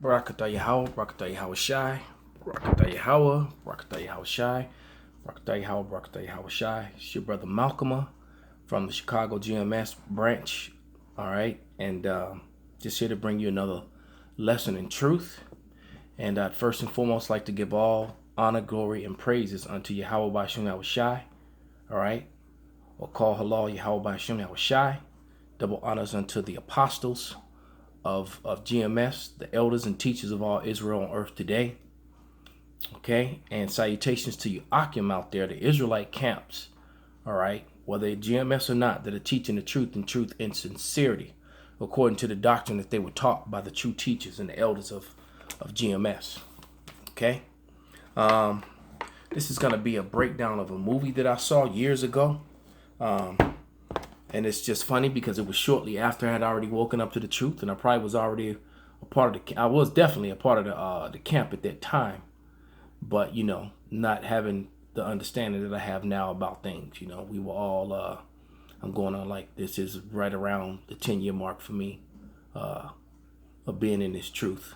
Barakatah Yahweh, Barakatah Yahweh Shai, Barakatah Yahweh, Barakatah Yahweh Shai, Barakatah Yahweh, Barakatah Yahweh Shai. It's your brother Malcolm from the Chicago GMS branch. All right, and just here to bring you another lesson in truth. And I'd first and foremost like to give all honor, glory, and praises unto Yahweh Bashim Yahweh Shai. All right, or call halal Yahweh Bashim Yahweh Shai. Double honors unto the apostles of GMS, the elders and teachers of all Israel on earth today. Okay, and salutations to you Akim out there, the Israelite camps. All right, whether GMS or not, that are teaching the truth in sincerity, according to the doctrine that they were taught by the true teachers and the elders of GMS. Okay, this is going to be a breakdown of a movie that I saw years ago. And it's just funny because it was shortly after I had already woken up to the truth, and I probably was already a part of I was definitely a part of the camp at that time, but not having the understanding that I have now about things. We were all I'm going on like this is right around the 10-year mark for me of being in this truth,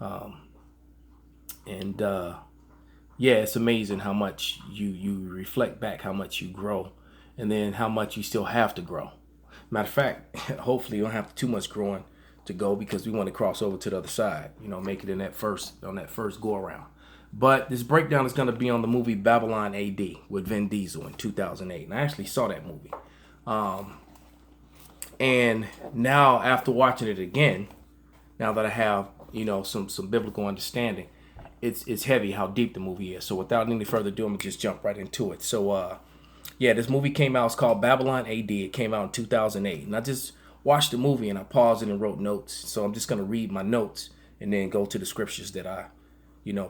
and yeah, it's amazing how much you reflect back, how much you grow. And then how much you still have to grow. Matter of fact, hopefully you don't have too much growing to go because we want to cross over to the other side, make it in that first go around. But this breakdown is going to be on the movie Babylon AD with Vin Diesel in 2008. And I actually saw that movie. And now after watching it again, now that I have, some biblical understanding, it's heavy how deep the movie is. So without any further ado, I'm going to just jump right into it. So, yeah, this movie came out. It's called Babylon AD. It came out in 2008. And I just watched the movie and I paused it and wrote notes. So I'm just going to read my notes and then go to the scriptures that I,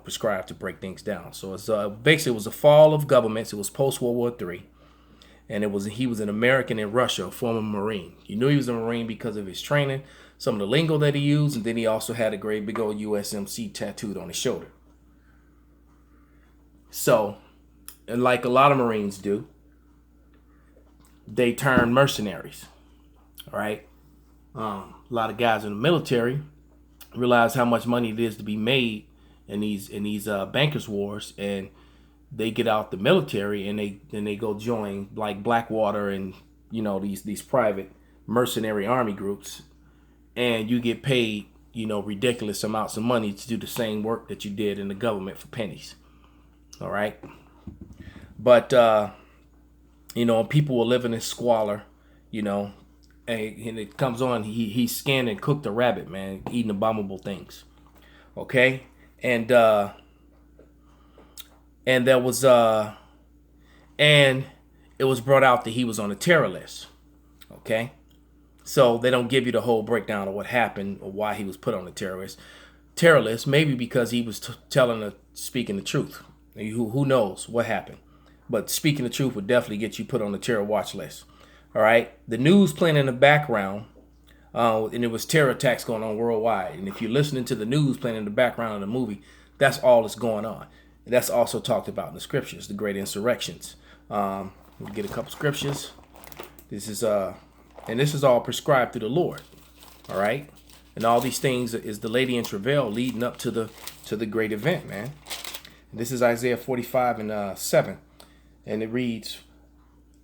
prescribe to break things down. So it's basically it was a fall of governments. It was post-World War III. And he was an American in Russia, a former Marine. You knew he was a Marine because of his training, some of the lingo that he used, and then he also had a great big old USMC tattooed on his shoulder. So, and like a lot of Marines do, they turn mercenaries, right? A lot of guys in the military realize how much money it is to be made in these bankers wars, and they get out the military and they go join like Blackwater and these private mercenary army groups, and you get paid ridiculous amounts of money to do the same work that you did in the government for pennies. All right, but people will live in squalor, and it comes on, he skinned and cooked a rabbit, man, eating abominable things. Okay? And there was and it was brought out that he was on a terror list. Okay? So they don't give you the whole breakdown of what happened or why he was put on the terror list, maybe because he was speaking the truth. Who knows what happened? But speaking the truth would definitely get you put on the terror watch list. All right. The news playing in the background, and there was terror attacks going on worldwide. And if you're listening to the news playing in the background of the movie, that's all that's going on. And that's also talked about in the scriptures, the great insurrections. We'll get a couple scriptures. This is all prescribed through the Lord. All right. And all these things is the lady in travail leading up to the great event, man. And this is Isaiah 45 and 7. And it reads,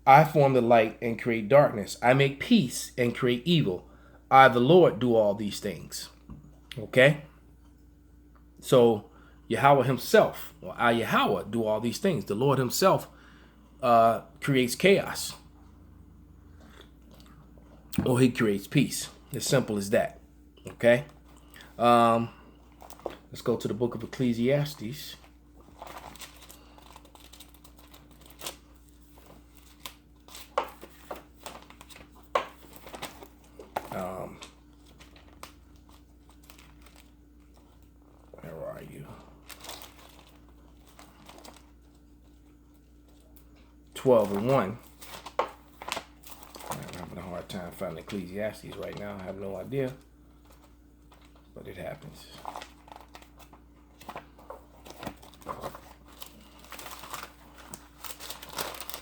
I form the light and create darkness. I make peace and create evil. I, the Lord, do all these things. Okay? So, Yahweh himself, or I, Yahweh, do all these things. The Lord himself creates chaos. Or he creates peace. As simple as that. Okay? Let's go to the book of Ecclesiastes. Where are you? 12 and 1. I'm having a hard time finding Ecclesiastes right now. I have no idea. But it happens.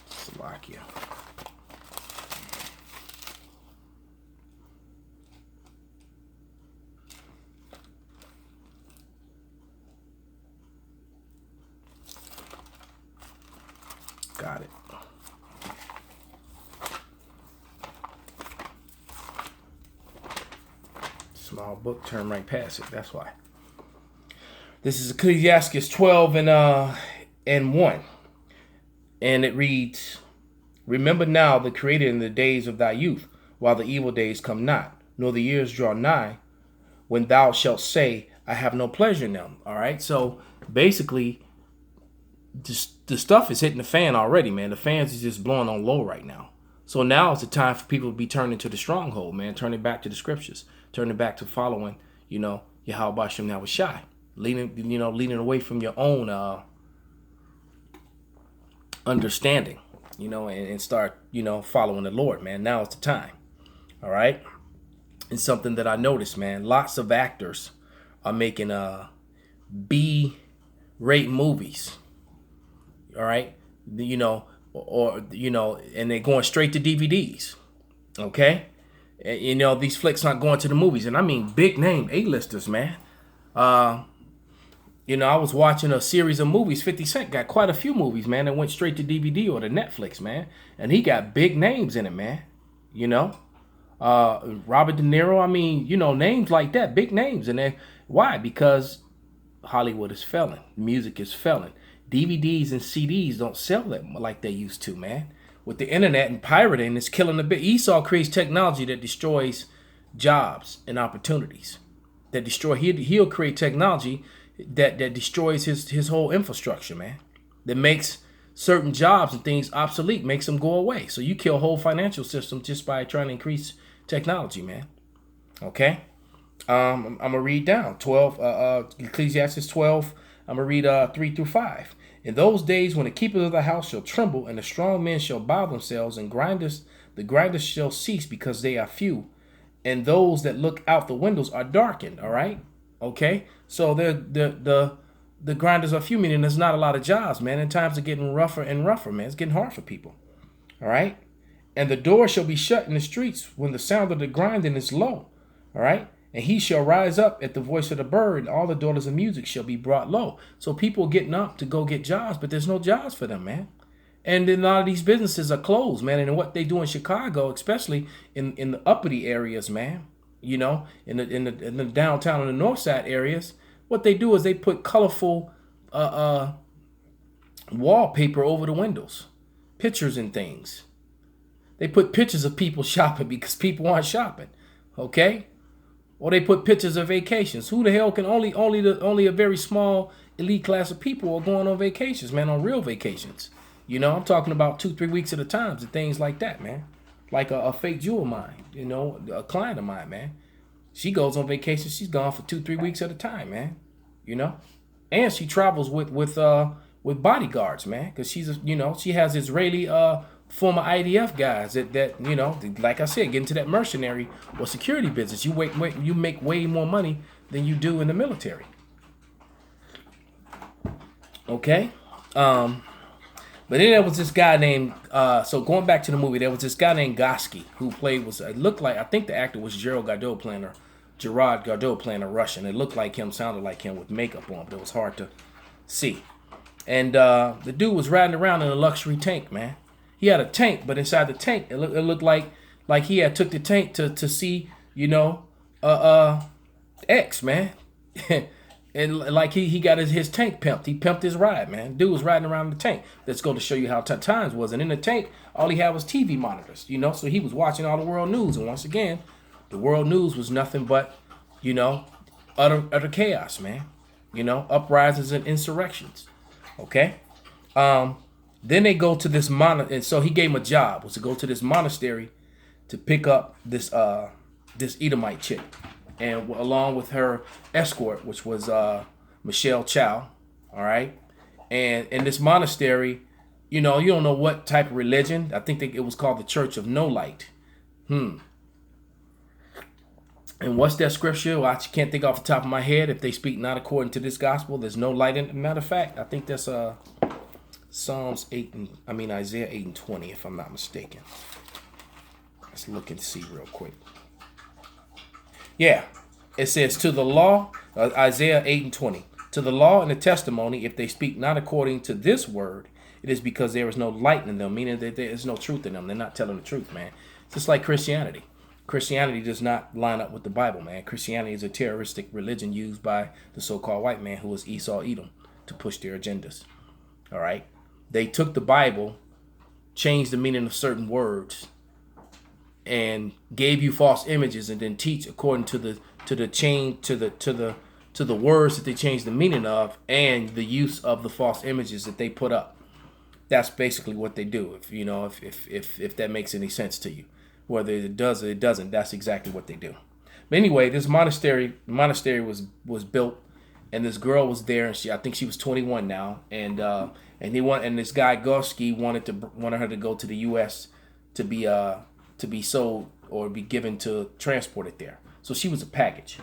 Slovakia. Our book turned right past it. That's why. This is Ecclesiastes 12 and 1. And it reads, Remember now the Creator in the days of thy youth, while the evil days come not, nor the years draw nigh, when thou shalt say, I have no pleasure in them. All right. So basically, the stuff is hitting the fan already, man. The fans is just blowing on low right now. So now is the time for people to be turning to the stronghold, man. Turning back to the scriptures, turning back to following, Yahweh Bashem now was shy, leaning away from your own understanding, and start, following the Lord, man. Now is the time. All right. It's something that I noticed, man. Lots of actors are making B-rate movies. All right. And they're going straight to DVDs. Okay. And, these flicks aren't going to the movies. And I mean, big name A-listers, man. I was watching a series of movies. 50 Cent got quite a few movies, man, that went straight to DVD or to Netflix, man. And he got big names in it, man. Robert De Niro, I mean, names like that, big names. And why? Because Hollywood is failing. Music is failing. DVDs and CDs don't sell that like they used to, man. With the internet and pirating, it's killing the bit. Esau creates technology that destroys jobs and opportunities. He'll create technology that destroys his whole infrastructure, man. That makes certain jobs and things obsolete, makes them go away. So you kill whole financial system just by trying to increase technology, man. Okay? I'm gonna read down 12 Ecclesiastes 12. I'm gonna read 3 through 5. In those days when the keepers of the house shall tremble, and the strong men shall bow themselves, and the grinders shall cease because they are few, and those that look out the windows are darkened. All right, okay. So the grinders are few, meaning there's not a lot of jobs, man. And times are getting rougher and rougher, man. It's getting hard for people. All right, and the door shall be shut in the streets when the sound of the grinding is low. All right. And he shall rise up at the voice of the bird, and all the daughters of music shall be brought low. So people are getting up to go get jobs, but there's no jobs for them, man. And then a lot of these businesses are closed, man. And what they do in Chicago, especially in the uppity areas, man, in the downtown and the north side areas, what they do is they put colorful wallpaper over the windows, pictures and things. They put pictures of people shopping because people aren't shopping, okay? Or they put pictures of vacations. Who the hell can only a very small elite class of people are going on vacations, man, on real vacations. I'm talking about 2-3 weeks at a time and things like that, man. Like a fake Jew of mine, a client of mine, man. She goes on vacation. She's gone for 2-3 weeks at a time, man. And she travels with bodyguards, man, because she has Israeli former IDF guys that like I said, get into that mercenary or security business. You make way more money than you do in the military. Okay. But then there was this guy named so going back to the movie, there was this guy named Gosky who I think the actor was Gerard Gadot playing a Russian. It looked like him, sounded like him with makeup on, but it was hard to see. And the dude was riding around in a luxury tank, man. He had a tank, but inside the tank, it looked like he had took the tank to see, X, man. And like he got his tank pimped. He pimped his ride, man. Dude was riding around the tank. Let's go to show you how times was. And in the tank, all he had was TV monitors, so he was watching all the world news. And once again, the world news was nothing but, utter chaos, man. Uprisings and insurrections. Okay? Then they go to this and so he gave him a job, was to go to this monastery to pick up this Edomite chick, and along with her escort, which was Michelle Chow. All right, and in this monastery, you don't know what type of religion. I think it was called the Church of No Light. And what's that scripture? Well, I can't think off the top of my head. If they speak not according to this gospel, there's no light in it. Matter of fact, I think that's Isaiah 8 and 20, if I'm not mistaken. Let's look and see real quick. Yeah, it says to the law, Isaiah 8 and 20. To the law and the testimony, if they speak not according to this word, it is because there is no light in them, meaning that there is no truth in them. They're not telling the truth, man. It's just like Christianity. Christianity does not line up with the Bible, man. Christianity is a terroristic religion used by the so-called white man who was Esau Edom to push their agendas. All right. They took the Bible, changed the meaning of certain words, and gave you false images, and then teach according to the words that they changed the meaning of, and the use of the false images that they put up. That's basically what they do. If that makes any sense to you, whether it does or it doesn't, that's exactly what they do. But anyway, this monastery was built, and this girl was there, and I think she was 21 now, and this guy Gorski wanted her to go to the U.S. to be sold or be given to transport it there. So she was a package.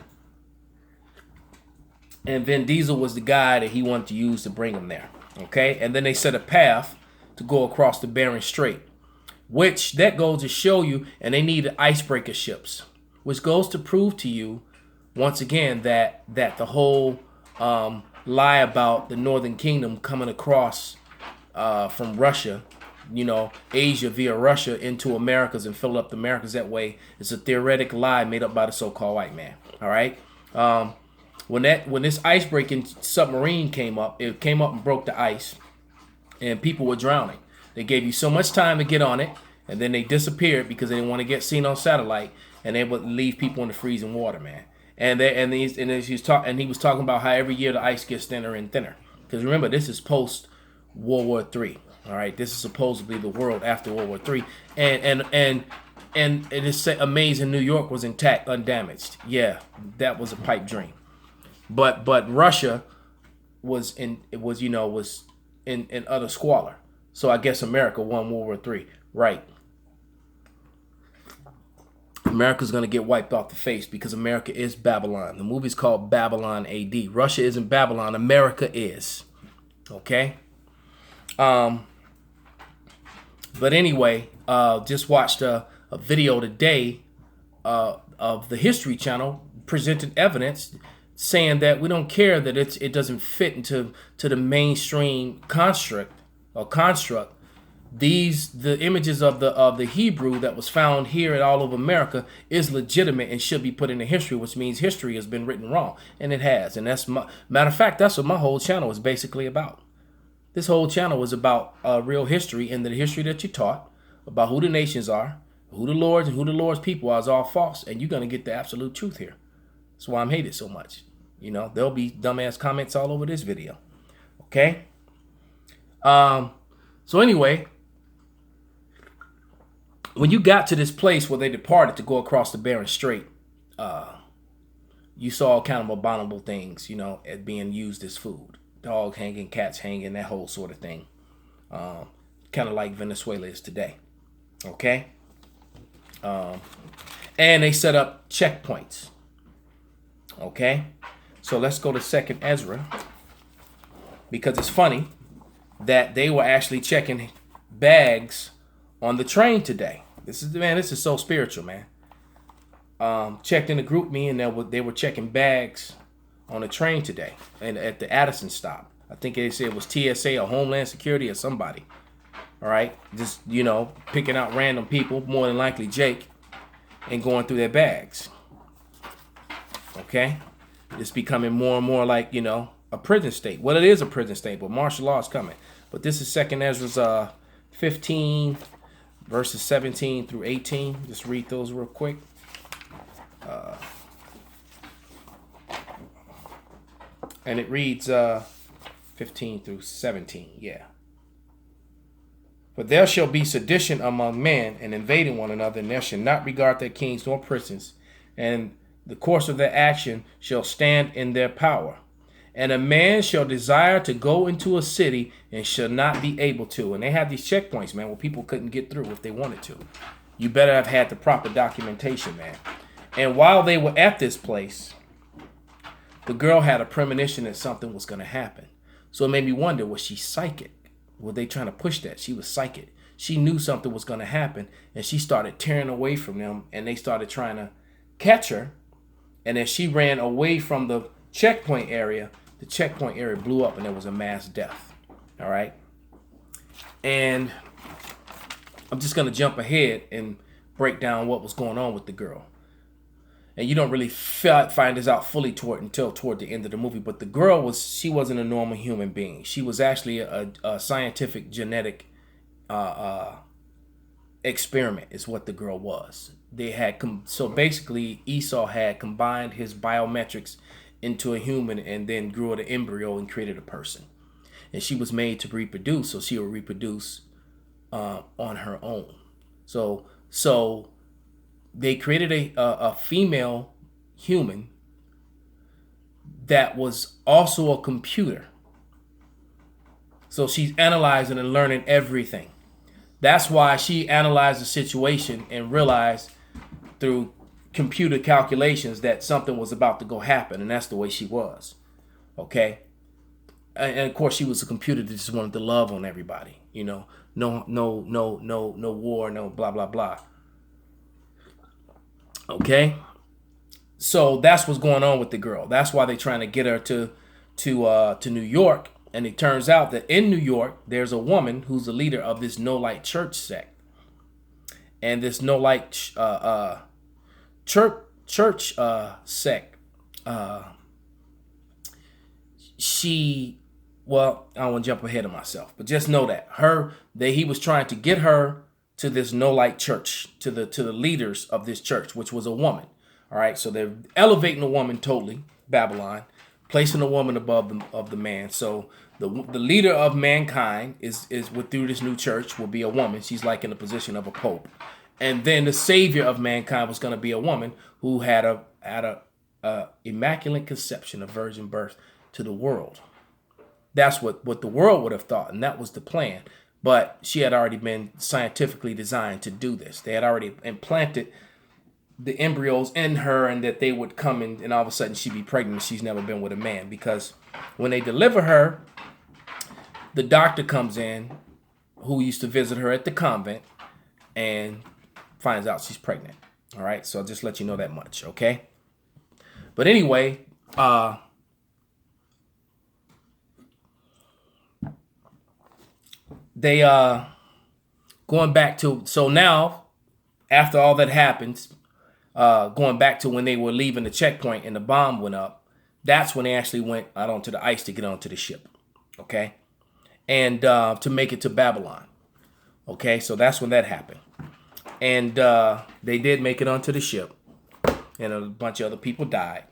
And Vin Diesel was the guy that he wanted to use to bring him there. Okay? And then they set a path to go across the Bering Strait, which that goes to show you, and they needed icebreaker ships, which goes to prove to you, once again, that the whole lie about the Northern Kingdom coming across from Russia, Asia via Russia into Americas and fill up the Americas that way, is a theoretic lie made up by the so-called white man. All right. When this ice-breaking submarine came up, it came up and broke the ice, and people were drowning. They gave you so much time to get on it, and then they disappeared because they didn't want to get seen on satellite, and they would leave people in the freezing water, man. He was talking about how every year the ice gets thinner and thinner. Because remember, this is post World War III. All right, this is supposedly the world after World War III, and it is amazing New York was intact, undamaged. Yeah, that was a pipe dream. But Russia was in utter squalor. So I guess America won World War III. Right. America's going to get wiped off the face because America is Babylon. The movie's called Babylon AD. Russia isn't Babylon. America is. Okay? But anyway, just watched a video today of the History Channel presented evidence saying that we don't care that it doesn't fit into the mainstream construct. The images of the Hebrew that was found here and all over America is legitimate and should be put into history, which means history has been written wrong, and it has. And matter of fact, that's what my whole channel is basically about. This whole channel is about real history, and the history that you taught about who the nations are, who the Lord's and who the Lord's people are is all false, and you're gonna get the absolute truth here. That's why I'm hated so much. There'll be dumbass comments all over this video. Okay. So anyway, when you got to this place where they departed to go across the Bering Strait, you saw all kind of abominable things, as being used as food. Dogs hanging, cats hanging, that whole sort of thing. Kind of like Venezuela is today. Okay? And they set up checkpoints. Okay? So let's go to 2nd Ezra. Because it's funny that they were actually checking bags on the train today. This is so spiritual, man. Checked in the group me, and they were checking bags on the train today, and at the Addison stop. I think they said it was TSA or Homeland Security or somebody. All right, just picking out random people, more than likely Jake, and going through their bags. Okay, it's becoming more and more like a prison state. Well, it is a prison state, but martial law is coming. But this is 2nd Ezra's 15 verses 17 through 18. Just read those real quick. And it reads 15 through 17. Yeah. For there shall be sedition among men, and invading one another, and there shall not regard their kings nor princes, and the course of their action shall stand in their power. And a man shall desire to go into a city and shall not be able to. And they have these checkpoints, man, where people couldn't get through if they wanted to. You better have had the proper documentation, man. And while they were at this place, the girl had a premonition that something was going to happen. So it made me wonder, was she psychic? Were they trying to push that? She was psychic. She knew something was going to happen, and she started tearing away from them, and they started trying to catch her. And as she ran away from the checkpoint area blew up, and there was a mass death. All right. And I'm just going to jump ahead and break down what was going on with the girl. And you don't really find this out fully until toward the end of the movie. But the girl she wasn't a normal human being. She was actually a scientific genetic experiment is what the girl was. They had so basically Esau had combined his biometrics into a human and then grew an embryo and created a person. And she was made to reproduce, so she would reproduce on her own. So they created a female human that was also a computer. So she's analyzing and learning everything. That's why she analyzed the situation and realized through computer calculations that something was about to go happen, and that's the way she was. Okay? And of course she was a computer that just wanted to love on everybody. You know, no war, no blah blah blah. Okay? So that's what's going on with the girl. That's why they're trying to get her to New York. And it turns out that in New York, there's a woman who's the leader of this No Light Church sect. And this No Light church sect, well, I don't want to jump ahead of myself, but just know that he was trying to get her to this No Light Church, to the leaders of this church, which was a woman. All right, so they're elevating a woman totally, Babylon, placing a woman above the man. So the leader of mankind is through this new church will be a woman. She's like in the position of a pope, and then the savior of mankind was going to be a woman who had a immaculate conception, a virgin birth to the world. That's what the world would have thought, and that was the plan. But she had already been scientifically designed to do this. They had already implanted the embryos in her, and that they would come in, and all of a sudden she'd be pregnant. She's never been with a man, because when they deliver her, the doctor comes in who used to visit her at the convent and finds out she's pregnant. All right, so I'll just let you know that much, okay? But anyway, they going back to, so now after all that happens, going back to when they were leaving the checkpoint and the bomb went up, that's when they actually went out onto the ice to get onto the ship, okay? And to make it to Babylon, okay? So that's when that happened. And they did make it onto the ship, and a bunch of other people died.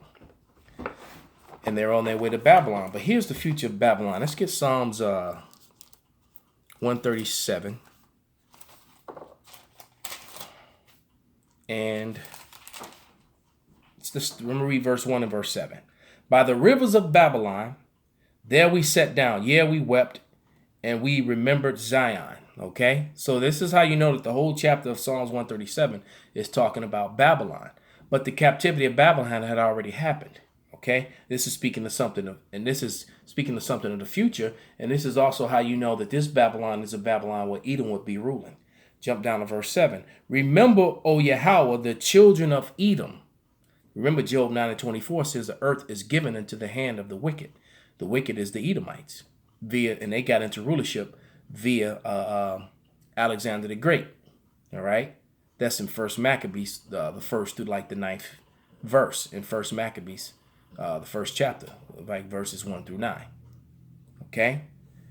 And they're on their way to Babylon. But here's the future of Babylon. Let's get Psalms 137. And I'm going to read verse 1 and verse 7. By the rivers of Babylon, there we sat down. Yeah, we wept, and we remembered Zion. Okay? So this is how you know that the whole chapter of Psalms 137 is talking about Babylon. But the captivity of Babylon had already happened. Okay? This is speaking of something of the future. And this is also how you know that this Babylon is a Babylon where Edom would be ruling. Jump down to verse 7. Remember, O Yahweh, the children of Edom. Remember, Job 9:24 says the earth is given into the hand of the wicked. The wicked is the Edomites. And they got into rulership via Alexander the Great. All right? That's in First Maccabees, the first through like the 9th verse in First Maccabees, the first chapter, like verses 1 through 9. Okay?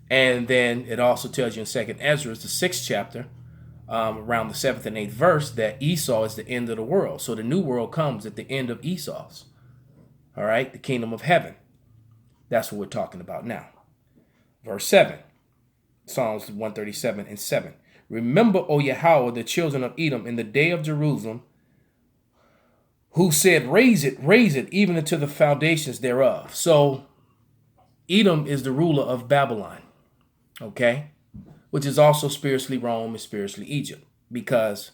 And then it also tells you in 2nd Ezra, the 6th chapter, around the 7th and 8th verse, that Esau is the end of the world. So the new world comes at the end of Esau's. All right? The kingdom of heaven. That's what we're talking about now. Verse 7. Psalms 137 and 7. Remember, O Yahweh, the children of Edom, in the day of Jerusalem, who said, raise it, even into the foundations thereof. So Edom is the ruler of Babylon, okay? Which is also spiritually Rome and spiritually Egypt, because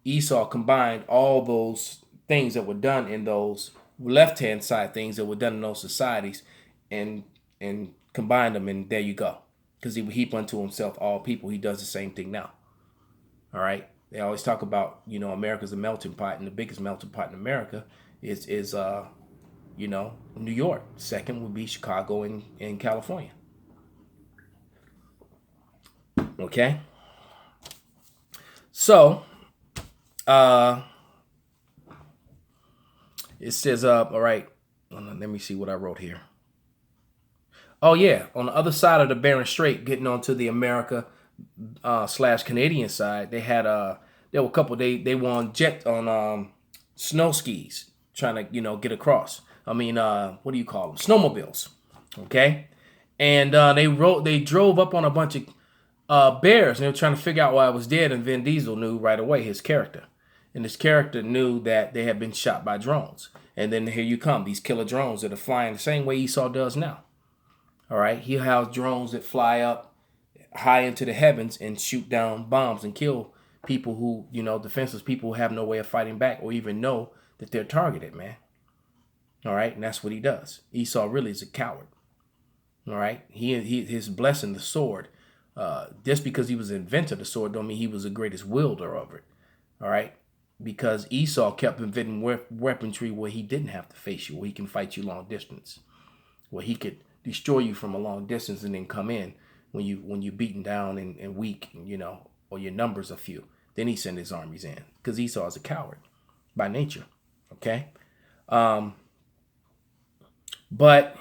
Esau combined all those things that were done in those left-hand side things that were done in those societies and combined them, and there you go. Because he would heap unto himself all people. He does the same thing now. All right? They always talk about, America's a melting pot, and the biggest melting pot in America is New York. Second would be Chicago and California. Okay? So, Uh, it says, all right, let me see what I wrote here. Oh yeah, on the other side of the Bering Strait, getting onto the America slash Canadian side, they had there were a couple. They were on jet on snow skis trying to get across. I mean, what do you call them? Snowmobiles. Okay, and they drove up on a bunch of bears, and they were trying to figure out why I was dead. And Vin Diesel knew right away, his character, and his character knew that they had been shot by drones. And then here you come, these killer drones that are flying the same way Esau does now. All right, he has drones that fly up high into the heavens and shoot down bombs and kill people who, defenseless people who have no way of fighting back or even know that they're targeted, man. All right, and that's what he does. Esau really is a coward. All right, his blessing, the sword, just because he was the inventor of the sword don't mean he was the greatest wielder of it. All right, because Esau kept inventing weaponry where he didn't have to face you, where he can fight you long distance, where he could destroy you from a long distance and then come in when you're beaten down and weak, or your numbers are few. Then he sent his armies in because Esau is a coward by nature. Okay, but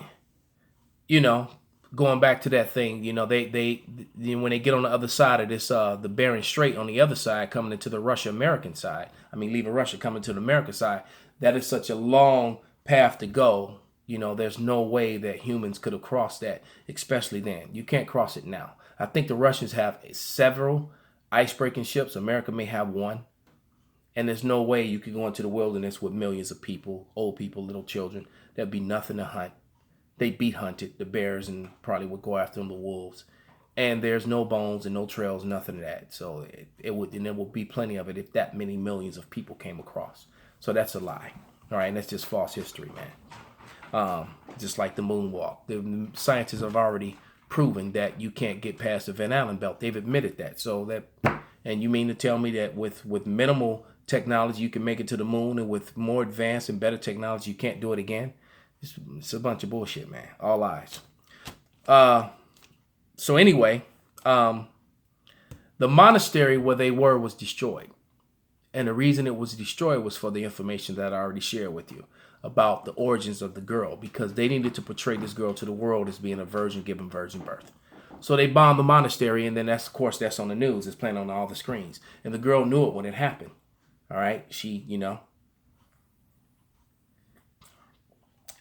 going back to that thing, they when they get on the other side of this the Bering Strait on the other side coming into the Russia-American side. I mean, leaving Russia coming to the American side. That is such a long path to go. There's no way that humans could have crossed that, especially then. You can't cross it now. I think the Russians have several ice-breaking ships. America may have one. And there's no way you could go into the wilderness with millions of people, old people, little children. There'd be nothing to hunt. They'd be hunted, the bears, and probably would go after them, the wolves. And there's no bones and no trails, nothing of that. So and there would be plenty of it if that many millions of people came across. So that's a lie. All right, and that's just false history, man. Just like the moonwalk. The scientists have already proven that you can't get past the Van Allen belt. They've admitted that. And you mean to tell me that with minimal technology you can make it to the moon, and with more advanced and better technology you can't do it again? It's a bunch of bullshit, man. All lies. So anyway, the monastery where they were was destroyed. And the reason it was destroyed was for the information that I already shared with you about the origins of the girl, because they needed to portray this girl to the world as being a virgin given virgin birth. So they bombed the monastery, and then that's on the news. It's playing on all the screens. And the girl knew it when it happened. All right? She,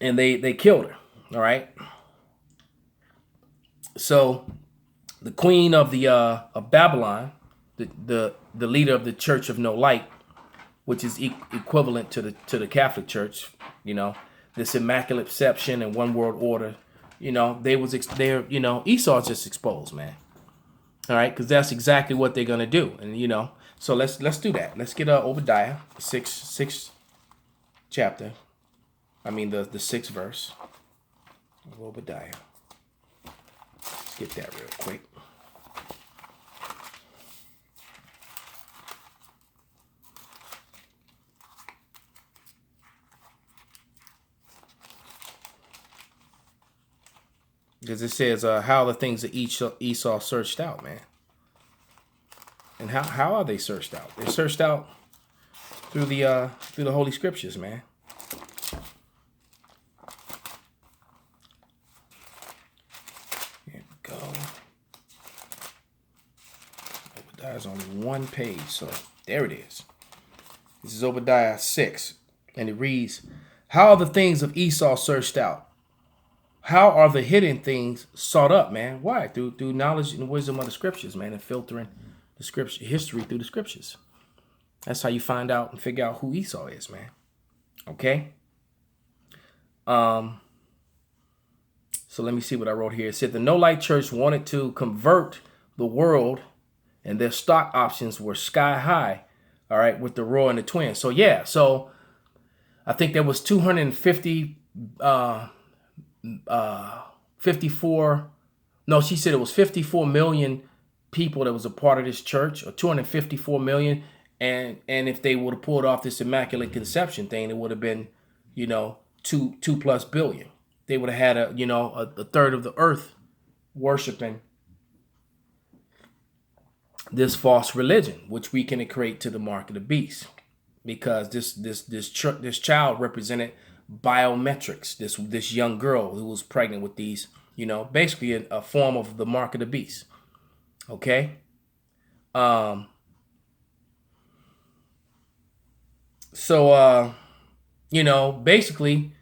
and they killed her. All right? So the queen of Babylon, the leader of the Church of No Light, which is equivalent to the Catholic Church, this immaculate conception and one world order, Esau's just exposed, man. All right, because that's exactly what they're gonna do, and so let's do that. Let's get Obadiah, sixth chapter. I mean the 6th verse of Obadiah. Let's get that real quick. Because it says, how are the things that Esau searched out, man? And how are they searched out? They're searched out through the Holy Scriptures, man. Here we go. Obadiah's only one page, so there it is. This is Obadiah 6, and it reads, how are the things of Esau searched out? How are the hidden things sought up, man? Why? Through knowledge and wisdom of the Scriptures, man, and filtering the Scripture history through the Scriptures. That's how you find out and figure out who Esau is, man. Okay? So let me see what I wrote here. It said the No Light Church wanted to convert the world, and their stock options were sky high, all right, with the Roar and the Twins. So yeah, so I think there was 54, no, she said it was 54 million people that was a part of this church, or 254 million. And if they would have pulled off this immaculate conception thing, it would have been, 2+ billion. They would have had a third of the earth worshiping this false religion, which we can equate to the mark of the beast. because this child represented biometrics. This young girl who was pregnant with these, basically a form of the mark of the beast. Okay. So basically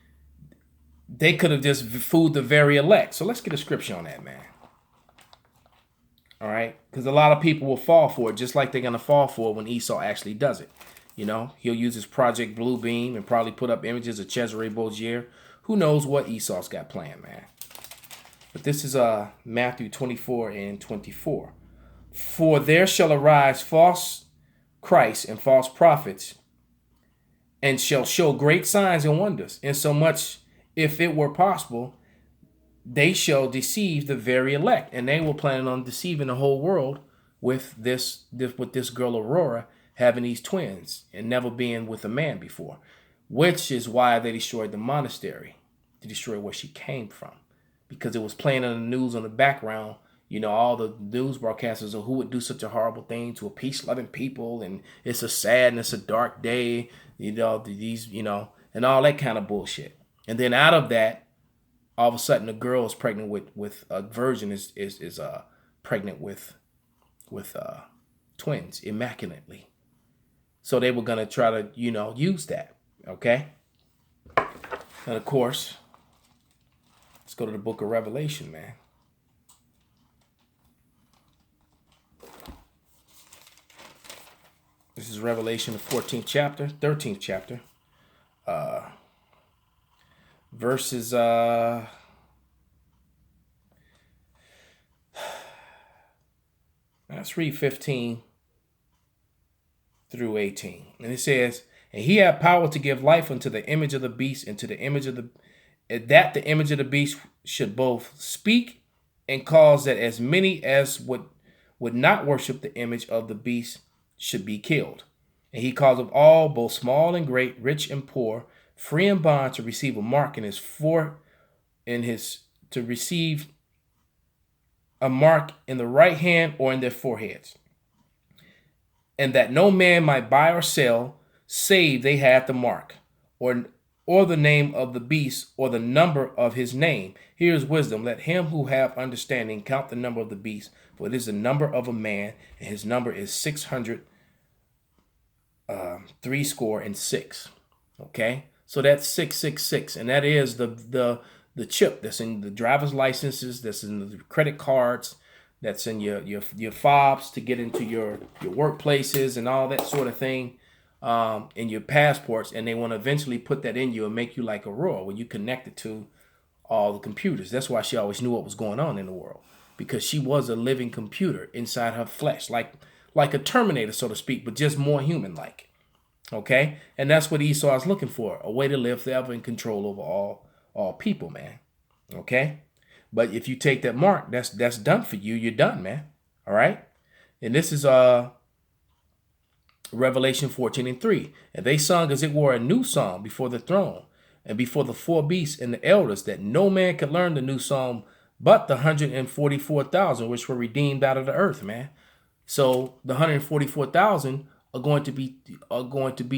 they could have just fooled the very elect. So let's get a scripture on that, man. All right, because a lot of people will fall for it, just like they're gonna fall for it when Esau actually does it. He'll use his Project Bluebeam and probably put up images of Cesare Borgia. Who knows what Esau's got planned, man? But this is Matthew 24 and 24. For there shall arise false Christs and false prophets, and shall show great signs and wonders, insomuch, if it were possible, they shall deceive the very elect. And they were planning on deceiving the whole world with this girl Aurora having these twins and never being with a man before, which is why they destroyed the monastery, to destroy where she came from, because it was playing on the news on the background. All the news broadcasters of who would do such a horrible thing to a peace-loving people, and it's a sad and it's a dark day, and all that kind of bullshit. And then out of that, all of a sudden, a girl is pregnant with a virgin is pregnant with twins immaculately. So they were gonna try to use that. Okay. And of course, let's go to the book of Revelation, man. This is Revelation, the 14th chapter, 13th chapter. Verses let's read 15 through 18. And it says, and he had power to give life unto the image of the beast, and to the image of the image of the beast should both speak and cause that as many as would not worship the image of the beast should be killed. And he caused of all, both small and great, rich and poor, free and bond, to receive a mark to receive a mark in the right hand or in their foreheads, and that no man might buy or sell save they had the mark, or the name of the beast, or the number of his name. Here is wisdom. Let him who have understanding count the number of the beast, for it is the number of a man, and his number is 666. Okay. So that's 666, and that is the chip that's in the driver's licenses, that's in the credit cards, that's in your fobs to get into your workplaces and all that sort of thing, in your passports. And they want to eventually put that in you and make you like Aurora, when you connect it to all the computers. That's why she always knew what was going on in the world, because she was a living computer inside her flesh, like a Terminator, so to speak, but just more human-like. Okay, and that's what Esau is looking for, a way to live forever in control over all people, man. Okay, but if you take that mark, that's done for you. You're done, man. All right, and this is Revelation 14 and 3. And they sung as it were a new song before the throne and before the four beasts and the elders, that no man could learn the new song but the 144,000 which were redeemed out of the earth, man. So the 144,000 are going to be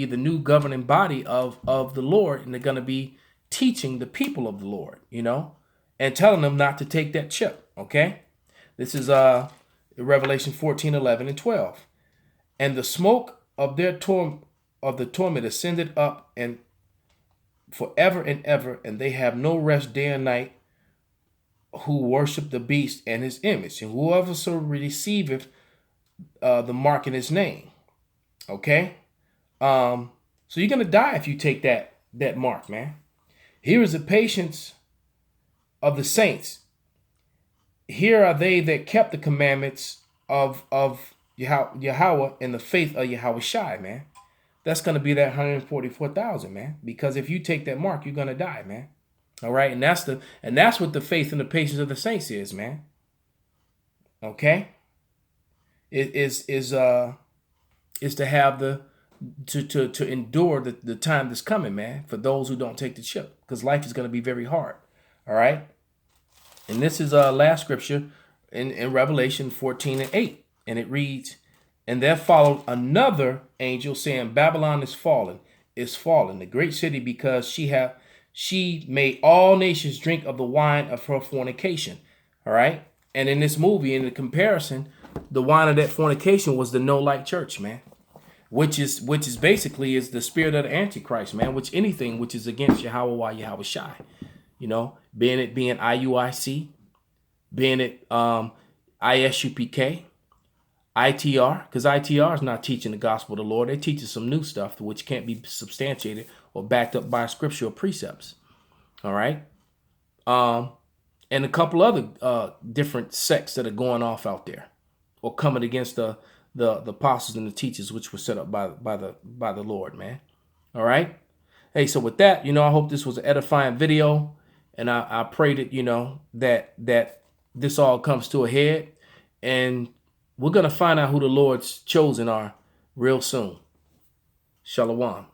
the new governing body of the Lord, and they're going to be teaching the people of the Lord, and telling them not to take that chip. Okay, this is Revelation 14, 11, and 12. And the smoke of the torment ascended up and forever and ever, and they have no rest day and night, who worship the beast and his image, and whoever so receiveth the mark in his name. Okay, so you're gonna die if you take that mark, man. Here is the patience of the saints. Here are they that kept the commandments of Yahweh and the faith of Yahweh Shai, man. That's gonna be that 144,000, man. Because if you take that mark, you're gonna die, man. All right, and that's what the faith and the patience of the saints is, man. Okay, it is to have to endure the time that's coming, man, for those who don't take the chip, because life is going to be very hard. All right, and this is last scripture in Revelation 14 and 8, and it reads, And there followed another angel saying, Babylon is fallen, the great city, because she made all nations drink of the wine of her fornication. All right. And in this movie, in the comparison, the wine of that fornication was the no light church, man. Which is basically is the spirit of the Antichrist, man. Which anything which is against Yahweh Yahweh Shai, being IUIC, being it ISUPK, ITR, because ITR is not teaching the gospel of the Lord. They're teaching some new stuff which can't be substantiated or backed up by scriptural precepts. All right. And a couple other different sects that are going off out there or coming against the apostles and the teachers which were set up by the Lord, man. All right. Hey, so with that, I hope this was an edifying video, and I pray that that this all comes to a head, and we're gonna find out who the Lord's chosen are real soon. Shalom.